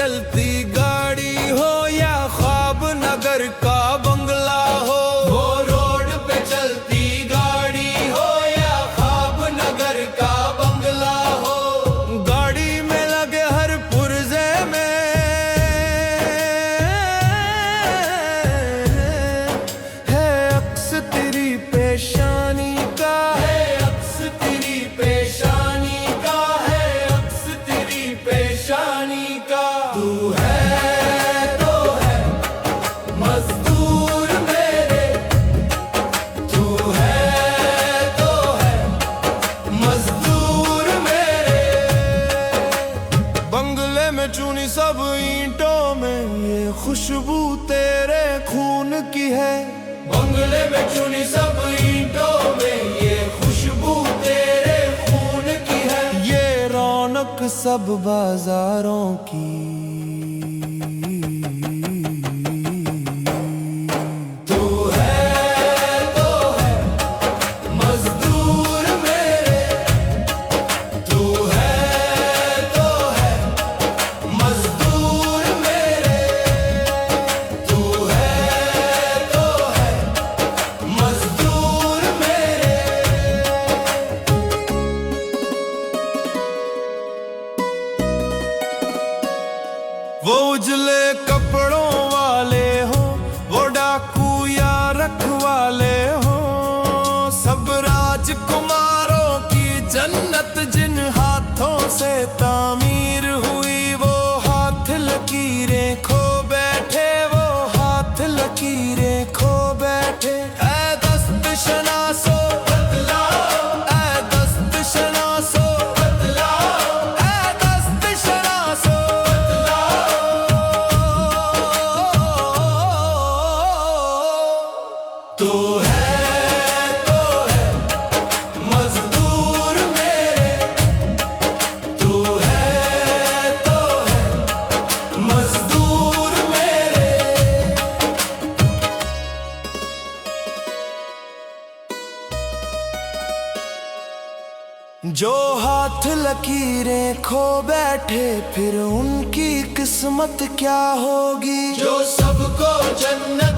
चलती गाड़ी हो या ख्वाब नगर का बंगला हो, वो रोड पे चलती गाड़ी हो या ख्वाब नगर का बंगला हो, गाड़ी में लगे हर पुर्जे में है अक्स तेरी पेशानी का, है अक्स तेरी पेशानी का, है अक्स तेरी पेशानी का। तू है तो है मजदूर मेरे, तू है तो है मजदूर मेरे। बंगले में चुनी सब ईंटों में ये खुशबू तेरे खून की है, बंगले में चुनी सब ईंटों में ये खुशबू तेरे खून की है, ये रौनक सब बाजारों की। तू है तो है मजदूर मेरे, तू है तो है मजदूर मेरे, तू है तो है मजदूर मेरे। वो उजले कपड़ों वाले हो, वो डाकू या रखवाले हो, सब राजकुमारों की जन्नत जिन हाथों से तामीर हुई, वो हाथ लकीरें खो बैठे, वो हाथ लकीरें खो बैठे। ऐ दस्त शनासो बतलाओ, ऐ दस्त शनासो बतलाओ, ऐ दस्त शनासो तू है तो है मजदूर मेरे, तू है तो है मजदूर मेरे। जो हाथ लकीरें खो बैठे फिर उनकी किस्मत क्या होगी, जो सबको जन्नत